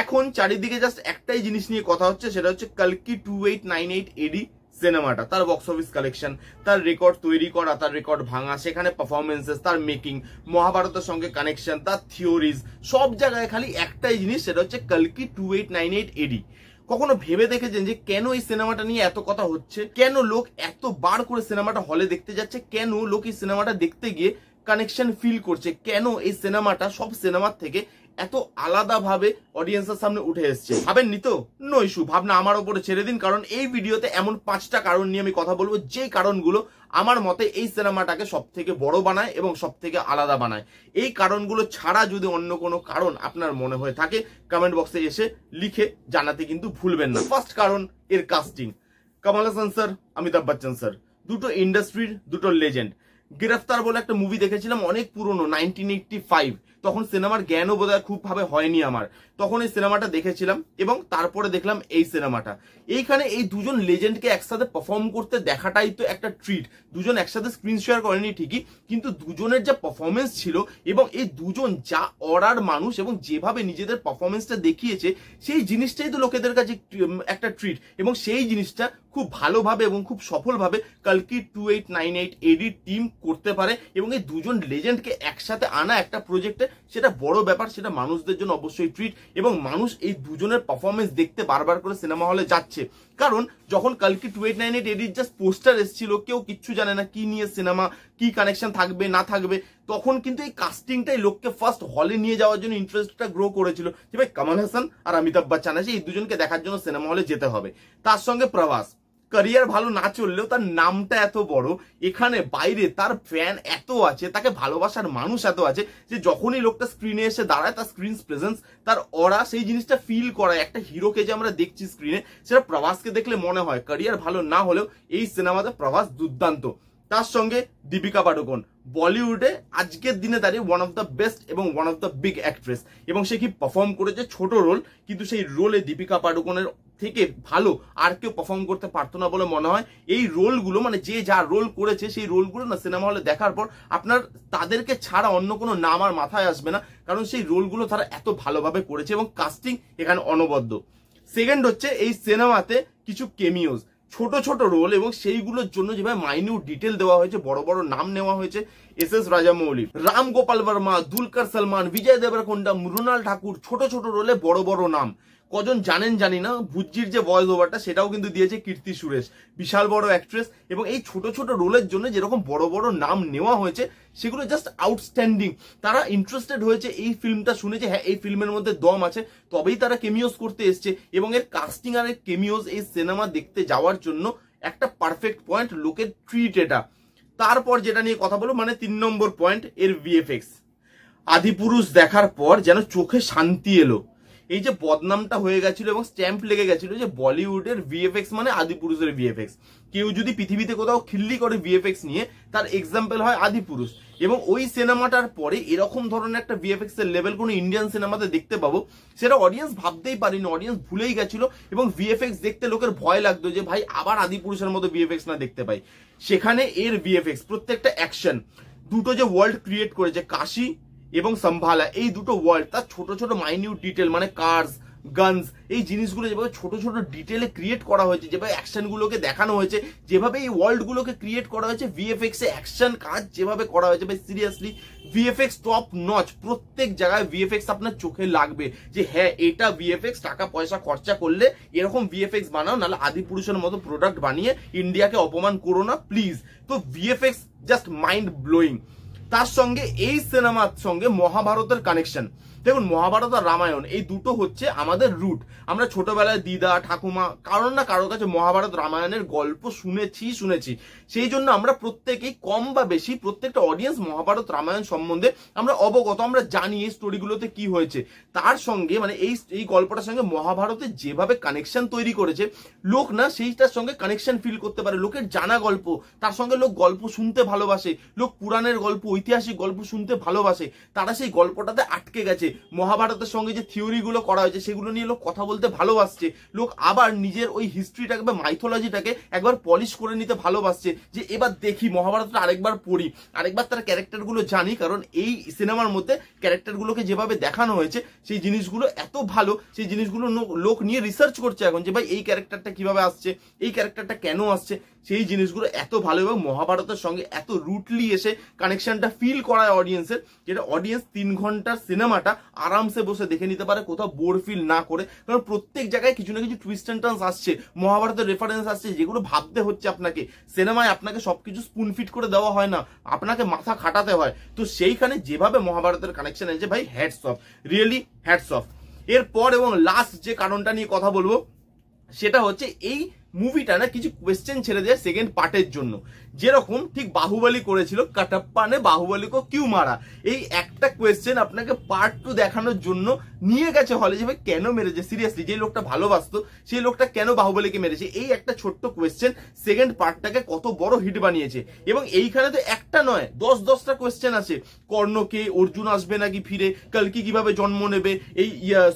এখন চারিদিকে জাস্ট একটাই জিনিস নিয়ে কথা হচ্ছে, সেটা হচ্ছে কালকি 2898 এডি সিনেমাটা, তার বক্স অফিস কালেকশন, তার রেকর্ড তৈরি করা, তার রেকর্ড ভাঙা, সেখানে পারফরমেন্সেস, তার মেকিং, মহাভারতের সঙ্গে কানেকশন, তার থিওরিজ, সব জায়গায় খালি একটাই জিনিস, সেটা হচ্ছে কালকি 2898 এডি। কখনো ভেবে দেখেছেন যে কেন এই সিনেমাটা নিয়ে এত কথা হচ্ছে, কেন লোক এত বার করে সিনেমাটা হলে দেখতে যাচ্ছে, কেন লোক এই সিনেমাটা দেখতে গিয়ে কানেকশন ফিল করছে, কেন এই সিনেমাটা সব সিনেমার থেকে এত আলাদাভাবে অডিয়েন্সের সামনে উঠে এসছে? ভাবেননি তো? নো ইস্যু, ভাবনা আমার উপরে ছেড়ে দিন, কারণ এই ভিডিওতে এমন 5টা কারণ নিয়ে আমি কথা বলবো, যে কারণগুলো আমার মতে এই সিনেমাটাকে সব থেকে বড় বানায় এবং সব থেকে আলাদা বানায়। এই কারণগুলো ছাড়া যদি অন্য কোনো কারণ আপনার মনে হয়ে থাকে, কমেন্ট বক্সে এসে লিখে জানাতে কিন্তু ভুলবেন না। ফার্স্ট কারণ, এর casting. Kamal Haasan sir, Amitabh Bachchan sir, দুটো ইন্ডাস্ট্রির দুটো লেজেন্ড। গ্রেফতার বলে একটা মুভি দেখেছিলাম, অনেক পুরনো, 1985, তখন সিনেমার জ্ঞানও বোধহয় খুব ভাবে হয়নি আমার, তখন এই সিনেমাটা দেখেছিলাম এবং তারপরে দেখলাম এই সিনেমাটা। এইখানে এই দুজন লেজেন্ডকে একসাথে পারফর্ম করতে দেখাটাই তো একটা ট্রিট। দুজন একসাথে স্ক্রিন শেয়ার করেনি ঠিকই, কিন্তু দুজনের যা পারফরমেন্স ছিল এবং এই দুজন যা অরার মানুষ এবং যেভাবে নিজেদের পারফরমেন্সটা দেখিয়েছে, সেই জিনিসটাই তো লোকেদের কাছে একটা ট্রিট, এবং সেই জিনিসটা খুব ভালোভাবে এবং খুব সফলভাবে কালকি 2898 এডি টিম করতে পারে। এবং এই দুজন লেজেন্ডকে একসাথে আনা একটা প্রজেক্টে, সেটা বড় ব্যাপার, সেটা মানুষদের জন্য অবশ্যই ট্রিট। এবং মানুষ এই দুজনের পারফরমেন্স দেখতে বারবার করে সিনেমা হলে যাচ্ছে, কারণ যখন কালকি 2898 এডির জাস্ট পোস্টার এসেছিল, কেউ কিচ্ছু জানে না কি নিয়ে সিনেমা, কি কানেকশন থাকবে না থাকবে, তখন কিন্তু এই কাস্টিংটাই লোককে ফার্স্ট হলে নিয়ে যাওয়ার জন্য ইন্টারেস্টটা গ্রো করেছিল, যে ভাই কমল হাসান আর অমিতাভ বচ্চন আছে, এই দুজনকে দেখার জন্য সিনেমা হলে যেতে হবে। তার সঙ্গে প্রভাস, ক্যারিয়ার ভালো না চললেও তার নামটা এত বড়, এখানে বাইরে তার ফ্যান এত আছে, তাকে ভালোবাসার মানুষ এত আছে, যে যখনই লোকটা স্ক্রিনে এসে দাঁড়ায়, তার স্ক্রিন প্রেজেন্স, তার অরা, সেই জিনিসটা ফিল করায়। একটা হিরোকে যে আমরা দেখছি স্ক্রিনে, সেটা প্রভাসকে দেখলে মনে হয়, ক্যারিয়ার ভালো না হলেও এই সিনেমাতে প্রভাস দুর্দান্ত। তার সঙ্গে দীপিকা পাডুকোন, বলিউডে আজকের দিনে দাঁড়িয়ে ওয়ান অফ দ্য বেস্ট এবং one of the big actress, এবং সে কি পারফর্ম করেছে, ছোট রোল, কিন্তু সেই রোলে দীপিকা পাডুকোনের থেকে ভালো আর কেউ পারফর্ম করতে পারতো না বলে মনে হয়। এই রোলগুলো, মানে যে যা রোল করেছে, সেই রোলগুলো না সিনেমা হলে দেখার পর আপনার তাদেরকে ছাড়া অন্য কোনো নাম আর মাথায় আসবে না, কারণ সেই রোলগুলো তারা এত ভালোভাবে করেছে এবং কাস্টিং এখানে অনবদ্য। সেকেন্ড হচ্ছে, এই সিনেমাতে কিছু কেমিওস, ছোট ছোট রোল, এবং সেইগুলোর জন্য যেভাবে মাইনিউট ডিটেল দেওয়া হয়েছে, বড় বড় নাম নেওয়া হয়েছে, এস রাজামৌলি, রাম গোপাল বর্মা, দুলকার সালমান, বিজয় দেবরকোন্ডা, মৃণাল ঠাকুর, ছোট ছোট রোলে বড় বড় নাম। কজন জানেন জানি না, ভুজ্জির যে ভয়েস ওভারটা সেটাও কিন্তু দিয়েছে কীর্তি সুরেশ, বিশাল বড় অ্যাক্ট্রেস। এবং এই ছোট ছোট রোলের জন্য যেরকম বড় বড় নাম নেওয়া হয়েছে, সেগুলো জাস্ট আউটস্ট্যান্ডিং। তারা ইন্টারেস্টেড হয়েছে এই ফিল্মটা শুনে, যে হ্যাঁ এই ফিল্মের মধ্যে দম আছে, তবেই তারা কেমিওস করতে এসছে। এবং এর কাস্টিং আর এর কেমিওস এই সিনেমা দেখতে যাওয়ার জন্য একটা পারফেক্ট পয়েন্ট, লোকের ট্রিট এটা। তারপর যেটা নিয়ে কথা বলবো, মানে 3 নম্বর পয়েন্ট, এর ভিএফএক্স। আদিপুরুষ দেখার পর যেন চোখে শান্তি এলো। এই যে বদনামটা হয়ে গেছিল এবং স্ট্যাম্প লেগে গেছিল যে বলিউডের ভিএফএক্স মানে আদিপুরুষের ভিএফএক্স, কেউ যদি পৃথিবীতে কোথাও খিল্লি করে ভিএফএক্স নিয়ে, তার এক্সাম্পল হয় আদিপুরুষ। এবং ওই সিনেমাটার পরে এরকম ধরনের একটা ভিএফএক্স এর লেভেল কোনো ইন্ডিয়ান সিনেমাতে দেখতে পাবো, সেটা অডিয়েন্স ভাবতেই পারিনি, অডিয়েন্স ভুলেই গেছিল। এবং ভিএফএক্স দেখতে লোকের ভয় লাগতো, যে ভাই আবার আদিপুরুষের মতো ভিএফএক্স না দেখতে পাই। সেখানে এর ভিএফএক্স, প্রত্যেকটা অ্যাকশন, দুটো যে ওয়ার্ল্ড ক্রিয়েট করেছে, কাশি এবং সম্ভালা, এই দুটো ওয়ার্ল্ড, তার ছোট ছোট মাইনিউট ডিটেল, মানে কার্স, গানস, এই জিনিসগুলো যেভাবে ছোট ছোট ডিটেলে ক্রিয়েট করা হয়েছে, যেভাবে অ্যাকশনগুলোকে দেখানো হয়েছে, যেভাবে এই ওয়ার্ল্ডগুলোকে ক্রিয়েট করা হয়েছে, ভিএফএক্স এ অ্যাকশন কাজ যেভাবে করা হয়েছে, ভাই সিরিয়াসলি ভিএফএক্স টপ নচ। প্রত্যেক জায়গায় ভিএফএক্স আপনার চোখে লাগবে, যে হ্যাঁ এটা ভিএফএক্স, টাকা পয়সা খরচা করলে এরকম ভিএফএক্স বানাও, নাহলে আদিপুরুষের মতো প্রোডাক্ট বানিয়ে ইন্ডিয়াকে অপমান করো না প্লিজ। তো ভিএফএক্স জাস্ট মাইন্ড ব্লোয়িং। তার সঙ্গে এই সিনেমার সঙ্গে মহাভারতের কানেকশন। দেখুন, মহাভারত আর রামায়ণ এই দুটো হচ্ছে আমাদের রুট। আমরা ছোটবেলায় দিদা ঠাকুমা কারোর না কারোর কাছে মহাভারত রামায়ণের গল্প শুনেছি। সেই জন্য আমরা প্রত্যেকেই কম বা বেশি, প্রত্যেকটা অডিয়েন্স মহাভারত রামায়ণ সম্বন্ধে আমরা অবগত, আমরা জানি এই স্টোরিগুলোতে কি হয়েছে। তার সঙ্গে মানে এই গল্পটার সঙ্গে মহাভারতে যেভাবে কানেকশন তৈরি করেছে, লোক না সেইটার সঙ্গে কানেকশন ফিল করতে পারে। লোকের জানা গল্প, তার সঙ্গে লোক গল্প শুনতে ভালোবাসে, লোক পুরাণের গল্প, ঐতিহাসিক গল্প শুনতে ভালোবাসে, তারা সেই গল্পটাতে আটকে গেছে। মহাভারতের সঙ্গে যে থিওরিগুলো করা হয়েছে সেগুলো নিয়ে লোক কথা বলতে ভালোবাসছে, লোক আবার নিজের ওই হিস্ট্রিটাকে বা মাইথোলজিটাকে একবার পলিশ করে নিতে ভালোবাসছে, যে এবার দেখি মহাভারতটা আরেকবার পড়ি, আরেকবার তার ক্যারেক্টারগুলো জানি। কারণ এই সিনেমার মধ্যে ক্যারেক্টারগুলোকে যেভাবে দেখানো হয়েছে সেই জিনিসগুলো এত ভালো, সেই জিনিসগুলো লোক নিয়ে রিসার্চ করছে এখন, যে ভাই এই ক্যারেক্টারটা কিভাবে আসছে, এই ক্যারেক্টারটা কেন আসছে, সেই জিনিসগুলো এত ভালো এবং মহাভারতের সঙ্গে এত রুটলি এসে কানেকশনটা ফিল করায় অডিয়েন্সের, যেটা অডিয়েন্স 3 ঘন্টার সিনেমাটা আরামসে বসে দেখে নিতে পারে, কোথাও বোর ফিল না করে। কারণ প্রত্যেক জায়গায় কিছু না কিছু টুইস্ট এন্ড টার্নস আসছে, মহাভারতের রেফারেন্স আসছে, যেগুলো ভাবতে হচ্ছে আপনাকে। সিনেমায় আপনাকে সবকিছু স্পুন ফিট করে দেওয়া হয় না, আপনাকে মাথা খাটাতে হয়। তো সেইখানে যেভাবে মহাভারতের কানেকশন আছে ভাই, hats off, really hats off. এরপর এবং লাস্ট যে কারণটা নিয়ে কথা বলবো সেটা হচ্ছে এই মুভিটা না কিছু কোয়েশ্চেন ছেড়ে দেয় সেকেন্ড পার্টের জন্য। যেরকম ঠিক বাহুবলী করেছিল, কাটাপ্পা নে বাহুবলী কো কিউ মারা, এই একটা কোয়েশ্চেন আপনাকে পার্ট 2 দেখানোর জন্য নিয়ে গেছে হলে, যে ভাই কেন মেরেছে, সিরিয়াসলি যে লোকটা ভালোবাসতো সেই লোকটা কেন বাহুবলীকে মেরেছে। এই একটা ছোট্ট কোয়েশ্চেন সেকেন্ড পার্টটাকে কত বড় হিট বানিয়েছে। এবং এইখানে তো একটা নয় 10-10টা কোয়েশ্চেন আছে। কর্ণকে, অর্জুন আসবে নাকি ফিরে, কালকি কিভাবে জন্ম নেবে, এই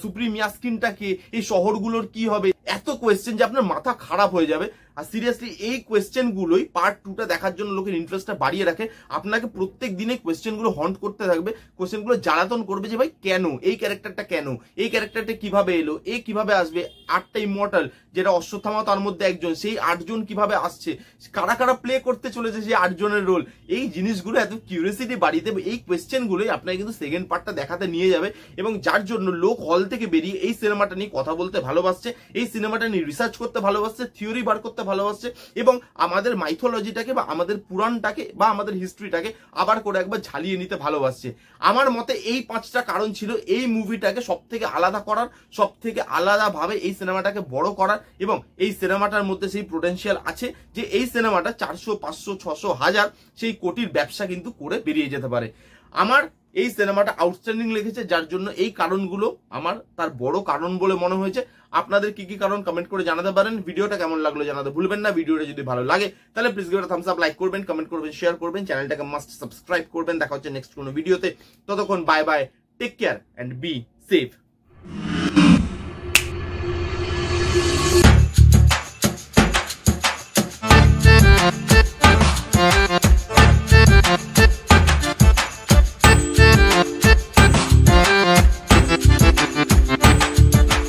সুপ্রিম ইয়াস্কিনটা কে, এই শহরগুলোর কি হবে, এত কোয়েশ্চেন যে আপনার মাথা খারাপ হয়ে যাবে। আর সিরিয়াসলি এই কোয়েশ্চেন গুলোই পার্ট 2টা দেখার জন্য লোকের ইন্টারেস্টটা বাড়িয়ে রাখে। আপনাকে প্রত্যেক দিনে কোয়েশ্চেন গুলো হন্ট করতে থাকবে, কোয়েশ্চেন গুলো জ্বালাতন করবে, যে ভাই কেন এই ক্যারেক্টারটা, কেন এই ক্যারেক্টারটা কিভাবে এলো, এ কিভাবে আসবে, 8টা ইমর্টাল যেটা অশ্বত্থামা তার মধ্যে একজন, সেই 8 জন কিভাবে আসছে, কারা কারা প্লে করতে চলেছে সেই 8 জনের রোল। এই জিনিসগুলো এত কিউরিয়াসিটি বাড়িয়ে দেবে, এই কোয়েশ্চেন গুলোই আপনাকে কিন্তু সেকেন্ড পার্টটা দেখাতে নিয়ে যাবে। এবং যার জন্য লোক হল থেকে বেরিয়ে এই সিনেমাটা নিয়ে কথা বলতে ভালোবাসছে, এই সিনেমাটা নিয়ে রিসার্চ করতে ভালোবাসছে, থিওরি বার করতে ভালোবাসছে, এবং আমাদের মাইথোলজিটাকে বা আমাদের পুরাণটাকে বা আমাদের হিস্ট্রিটাকে আবার করে একবার ঝালিয়ে নিতে ভালোবাসছে। আমার মতে এই 5টা কারণ ছিল এই মুভিটাকে সব থেকে আলাদা করার, সব থেকে আলাদাভাবে এই সিনেমাটাকে বড় করার। এবং এই সিনেমাটার মধ্যে সেই পোটেনশিয়াল আছে যে এই সিনেমাটা 400, 500, 600, 1000 সেই কোটির ব্যবসা কিন্তু করে বেরিয়ে যেতে পারে। আমার এই সিনেমাটা আউটস্ট্যান্ডিং লেগেছে, যার জন্য এই কারণগুলো আমার তার বড় কারণ বলে মনে হয়েছে। আপনাদের কি কি কারণ কমেন্ট করে জানাতে পারেন। ভিডিওটা কেমন লাগলো জানাতে ভুলবেন না। ভিডিওটা যদি ভালো লাগে তাহলে please give it a Thums up, like করবেন, কমেন্ট করবেন, শেয়ার করবেন, চ্যানেলটাকে মাস্ট সাবস্ক্রাইব করবেন। দেখা হচ্ছে নেক্সট কোনো ভিডিওতে। ততক্ষণ bye bye, take care and be safe.